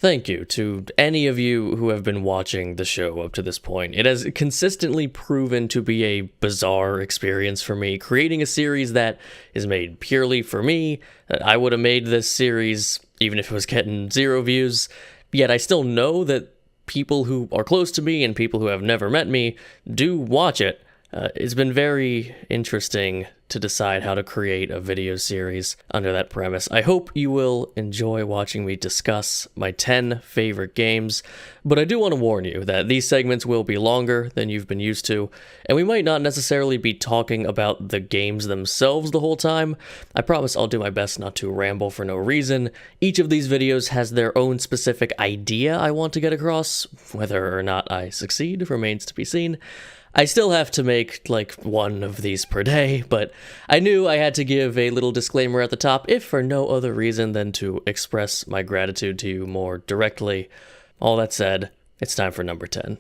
Thank you to any of you who have been watching the show up to this point. It has consistently proven to be a bizarre experience for me, creating a series that is made purely for me. I would have made this series even if it was getting 0 views, yet I still know that people who are close to me and people who have never met me do watch it. It's been very interesting to decide how to create a video series under that premise. I hope you will enjoy watching me discuss my 10 favorite games, but I do want to warn you that these segments will be longer than you've been used to, and we might not necessarily be talking about the games themselves the whole time. I promise I'll do my best not to ramble for no reason. Each of these videos has their own specific idea I want to get across. Whether or not I succeed remains to be seen. I still have to make, like, 1 of these per day, but I knew I had to give a little disclaimer at the top, if for no other reason than to express my gratitude to you more directly. All that said, it's time for number 10.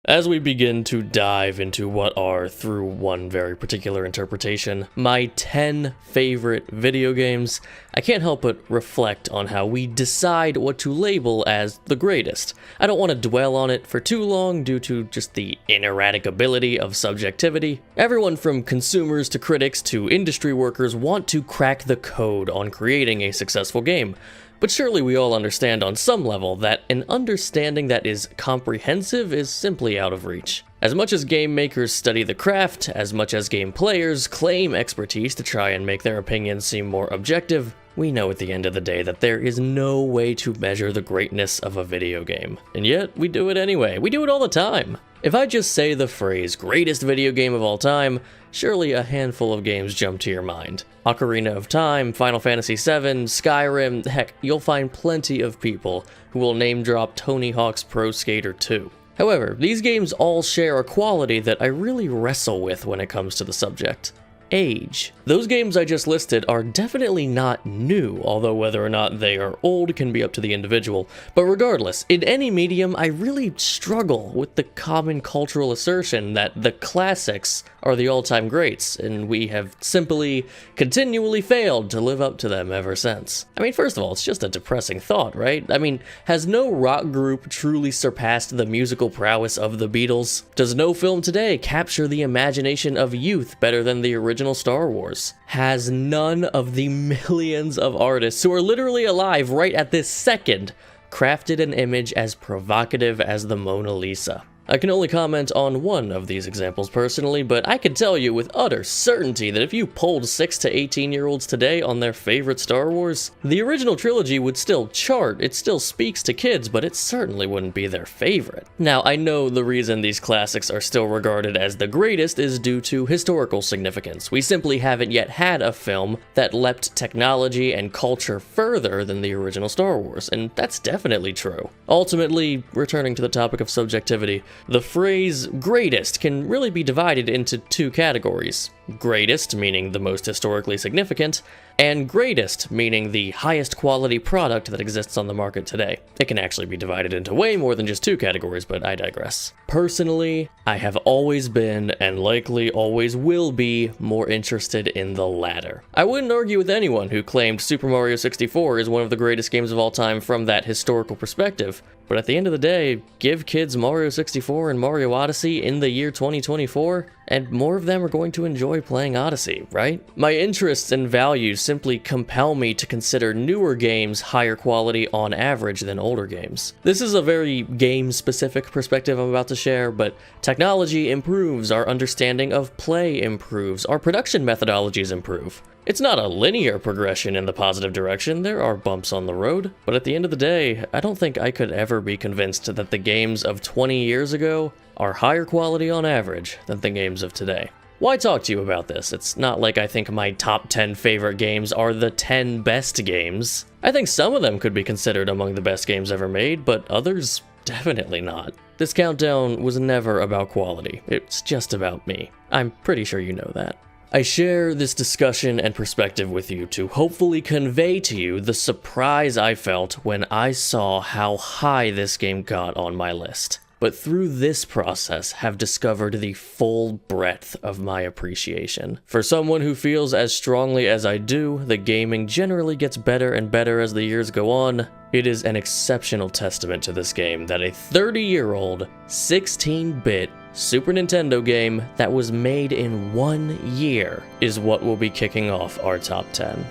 As we begin to dive into what are, through one very particular interpretation, my 10 favorite video games, I can't help but reflect on how we decide what to label as the greatest. I don't want to dwell on it for too long due to just the ineradicability of subjectivity. Everyone from consumers to critics to industry workers want to crack the code on creating a successful game. But surely we all understand on some level that an understanding that is comprehensive is simply out of reach. As much as game makers study the craft, as much as game players claim expertise to try and make their opinions seem more objective, we know at the end of the day that there is no way to measure the greatness of a video game. And yet, we do it anyway. We do it all the time. If I just say the phrase, greatest video game of all time, surely a handful of games jump to your mind. Ocarina of Time, Final Fantasy VII, Skyrim, heck, you'll find plenty of people who will name drop Tony Hawk's Pro Skater 2. However, these games all share a quality that I really wrestle with when it comes to the subject. Age. Those games I just listed are definitely not new, although whether or not they are old can be up to the individual. But regardless, in any medium, I really struggle with the common cultural assertion that the classics are the all-time greats, and we have simply continually failed to live up to them ever since. I mean, first of all, it's just a depressing thought, right? I mean, has no rock group truly surpassed the musical prowess of the Beatles? Does no film today capture the imagination of youth better than the original Star Wars? Has none of the millions of artists who are literally alive right at this second crafted an image as provocative as the Mona Lisa? I can only comment on one of these examples personally, but I can tell you with utter certainty that if you polled 6 to 18-year-olds today on their favorite Star Wars, the original trilogy would still chart, it still speaks to kids, but it certainly wouldn't be their favorite. Now, I know the reason these classics are still regarded as the greatest is due to historical significance. We simply haven't yet had a film that leapt technology and culture further than the original Star Wars, and that's definitely true. Ultimately, returning to the topic of subjectivity, the phrase greatest can really be divided into 2 categories. Greatest, meaning the most historically significant, and greatest, meaning the highest quality product that exists on the market today. It can actually be divided into way more than just 2 categories, but I digress. Personally, I have always been, and likely always will be, more interested in the latter. I wouldn't argue with anyone who claimed Super Mario 64 is one of the greatest games of all time from that historical perspective, but at the end of the day, give kids Mario 64 and Mario Odyssey in the year 2024, and more of them are going to enjoy playing Odyssey, right? My interests and values simply compel me to consider newer games higher quality on average than older games. This is a very game-specific perspective I'm about to share, but technology improves, our understanding of play improves, our production methodologies improve. It's not a linear progression in the positive direction, there are bumps on the road, but at the end of the day, I don't think I could ever be convinced that the games of 20 years ago are higher quality on average than the games of today. Why talk to you about this? It's not like I think my top 10 favorite games are the 10 best games. I think some of them could be considered among the best games ever made, but others, definitely not. This countdown was never about quality, it's just about me. I'm pretty sure you know that. I share this discussion and perspective with you to hopefully convey to you the surprise I felt when I saw how high this game got on my list. but through this process have discovered the full breadth of my appreciation. For someone who feels as strongly as I do, the gaming generally gets better and better as the years go on. It is an exceptional testament to this game that a 30-year-old, 16-bit Super Nintendo game that was made in 1 year is what will be kicking off our top 10.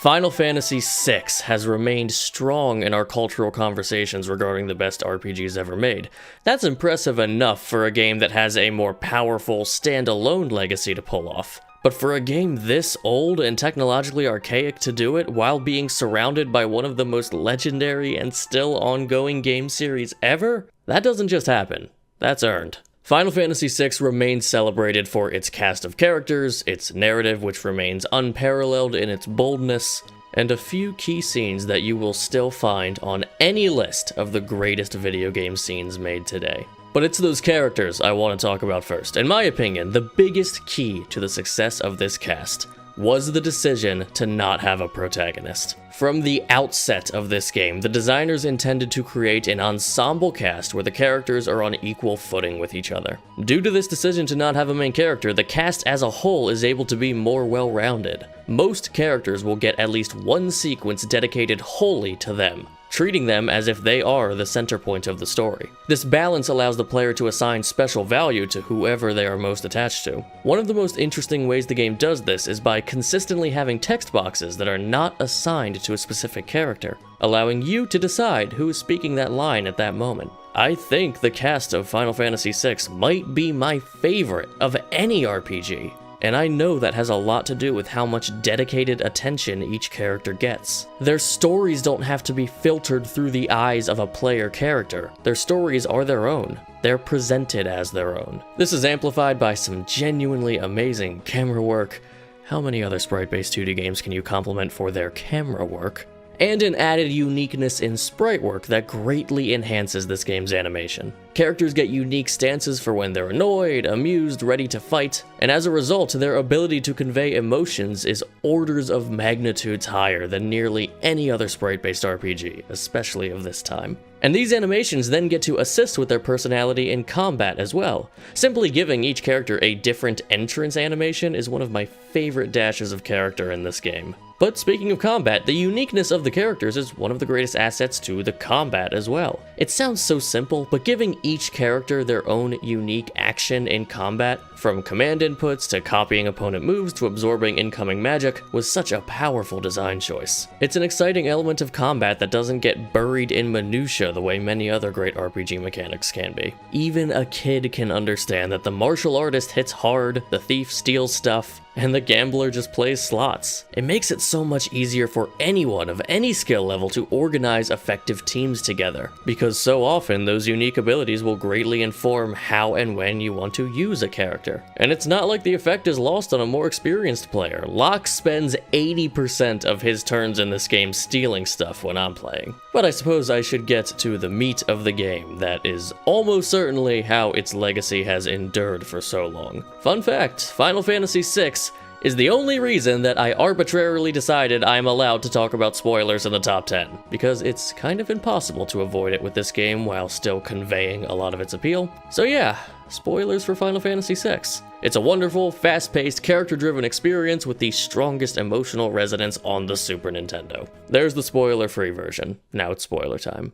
Final Fantasy VI has remained strong in our cultural conversations regarding the best RPGs ever made. That's impressive enough for a game that has a more powerful, standalone legacy to pull off. But for a game this old and technologically archaic to do it while being surrounded by one of the most legendary and still ongoing game series ever, that doesn't just happen. That's earned. Final Fantasy VI remains celebrated for its cast of characters, its narrative which remains unparalleled in its boldness, and a few key scenes that you will still find on any list of the greatest video game scenes made today. But it's those characters I want to talk about first. In my opinion, the biggest key to the success of this cast was the decision to not have a protagonist. From the outset of this game, the designers intended to create an ensemble cast where the characters are on equal footing with each other. Due to this decision to not have a main character, the cast as a whole is able to be more well-rounded. Most characters will get at least one sequence dedicated wholly to them, treating them as if they are the center point of the story. This balance allows the player to assign special value to whoever they are most attached to. One of the most interesting ways the game does this is by consistently having text boxes that are not assigned to a specific character, allowing you to decide who is speaking that line at that moment. I think the cast of Final Fantasy VI might be my favorite of any RPG. And I know that has a lot to do with how much dedicated attention each character gets. Their stories don't have to be filtered through the eyes of a player character. Their stories are their own. They're presented as their own. This is amplified by some genuinely amazing camera work. How many other sprite-based 2D games can you compliment for their camera work? And an added uniqueness in sprite work that greatly enhances this game's animation. Characters get unique stances for when they're annoyed, amused, ready to fight, and as a result, their ability to convey emotions is orders of magnitudes higher than nearly any other sprite-based RPG, especially of this time. And these animations then get to assist with their personality in combat as well. Simply giving each character a different entrance animation is one of my favorite dashes of character in this game. But speaking of combat, the uniqueness of the characters is one of the greatest assets to the combat as well. It sounds so simple, but giving each character their own unique action in combat, from command inputs to copying opponent moves to absorbing incoming magic, was such a powerful design choice. It's an exciting element of combat that doesn't get buried in minutia the way many other great RPG mechanics can be. Even a kid can understand that the martial artist hits hard, the thief steals stuff, and the gambler just plays slots. It makes it so much easier for anyone of any skill level to organize effective teams together, because so often those unique abilities will greatly inform how and when you want to use a character. And it's not like the effect is lost on a more experienced player. Locke spends 80% of his turns in this game stealing stuff when I'm playing. But I suppose I should get to the meat of the game that is almost certainly how its legacy has endured for so long. Fun fact, Final Fantasy VI is the only reason that I arbitrarily decided I'm allowed to talk about spoilers in the top 10, because it's kind of impossible to avoid it with this game while still conveying a lot of its appeal. So yeah, spoilers for Final Fantasy VI. It's a wonderful, fast-paced, character-driven experience with the strongest emotional resonance on the Super Nintendo. There's the spoiler-free version. Now it's spoiler time.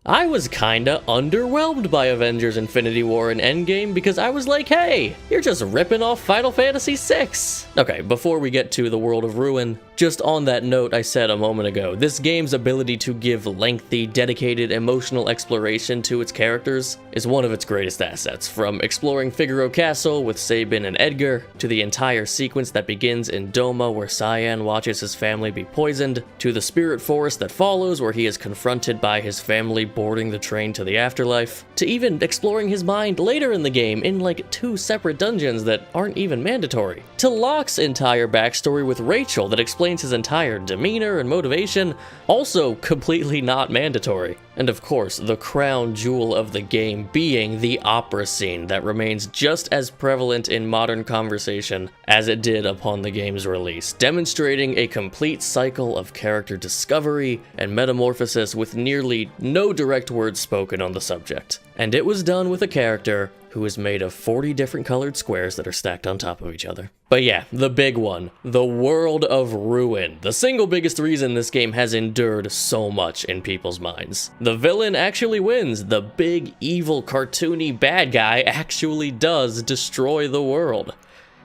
I was kinda underwhelmed by Avengers Infinity War and Endgame because I was like, hey, you're just ripping off Final Fantasy VI. Okay, before we get to the World of Ruin, just on that note I said a moment ago, this game's ability to give lengthy, dedicated, emotional exploration to its characters is one of its greatest assets, from exploring Figaro Castle with Sabin and Edgar, to the entire sequence that begins in Doma where Cyan watches his family be poisoned, to the Spirit Forest that follows where he is confronted by his family boarding the train to the afterlife, to even exploring his mind later in the game in like 2 separate dungeons that aren't even mandatory, to Locke's entire backstory with Rachel that explains his entire demeanor and motivation, also completely not mandatory. And of course, the crown jewel of the game being the opera scene that remains just as prevalent in modern conversation as it did upon the game's release, demonstrating a complete cycle of character discovery and metamorphosis with nearly no direct words spoken on the subject. And it was done with a character who is made of 40 different colored squares that are stacked on top of each other. But yeah, the big one, the world of Ruin, the single biggest reason this game has endured so much in people's minds. The villain actually wins, the big, evil, cartoony bad guy actually does destroy the world.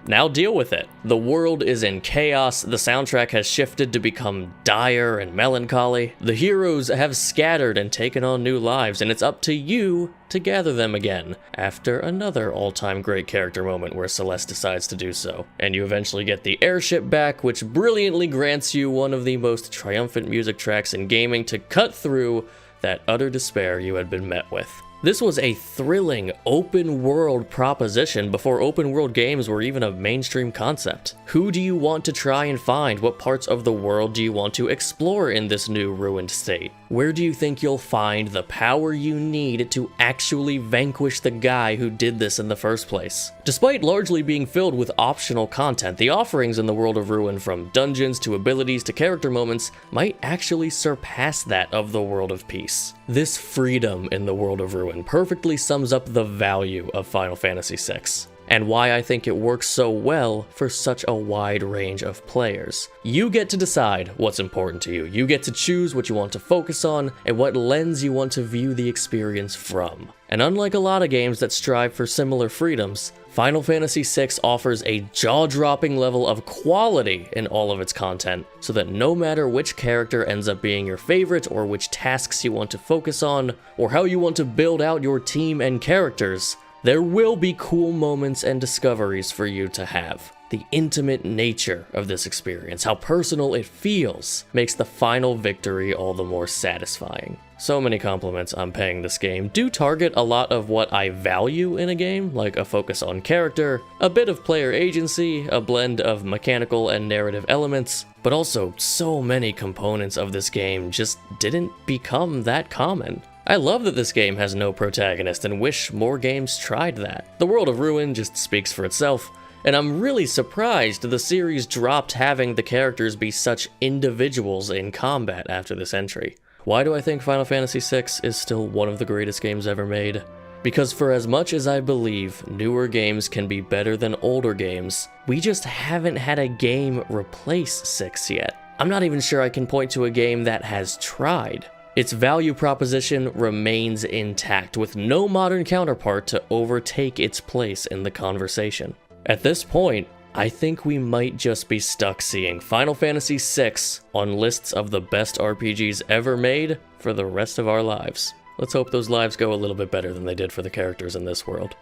Now deal with it. The world is in chaos, the soundtrack has shifted to become dire and melancholy, the heroes have scattered and taken on new lives, and it's up to you to gather them again, after another all-time great character moment where Celeste decides to do so. And you eventually get the airship back, which brilliantly grants you one of the most triumphant music tracks in gaming to cut through that utter despair you had been met with. This was a thrilling open-world proposition before open-world games were even a mainstream concept. Who do you want to try and find? What parts of the world do you want to explore in this new ruined state? Where do you think you'll find the power you need to actually vanquish the guy who did this in the first place? Despite largely being filled with optional content, the offerings in the world of Ruin, from dungeons to abilities to character moments, might actually surpass that of the world of Peace. This freedom in the world of Ruin perfectly sums up the value of Final Fantasy VI, and why I think it works so well for such a wide range of players. You get to decide what's important to you. You get to choose what you want to focus on and what lens you want to view the experience from. And unlike a lot of games that strive for similar freedoms, Final Fantasy VI offers a jaw-dropping level of quality in all of its content, so that no matter which character ends up being your favorite, or which tasks you want to focus on, or how you want to build out your team and characters, there will be cool moments and discoveries for you to have. The intimate nature of this experience, how personal it feels, makes the final victory all the more satisfying. So many compliments I'm paying this game do target a lot of what I value in a game, like a focus on character, a bit of player agency, a blend of mechanical and narrative elements, but also so many components of this game just didn't become that common. I love that this game has no protagonist and wish more games tried that. The world of Ruin just speaks for itself, and I'm really surprised the series dropped having the characters be such individuals in combat after this entry. Why do I think Final Fantasy VI is still one of the greatest games ever made? Because for as much as I believe newer games can be better than older games, we just haven't had a game replace 6 yet. I'm not even sure I can point to a game that has tried. Its value proposition remains intact, with no modern counterpart to overtake its place in the conversation. At this point, I think we might just be stuck seeing Final Fantasy VI on lists of the best RPGs ever made for the rest of our lives. Let's hope those lives go a little bit better than they did for the characters in this world.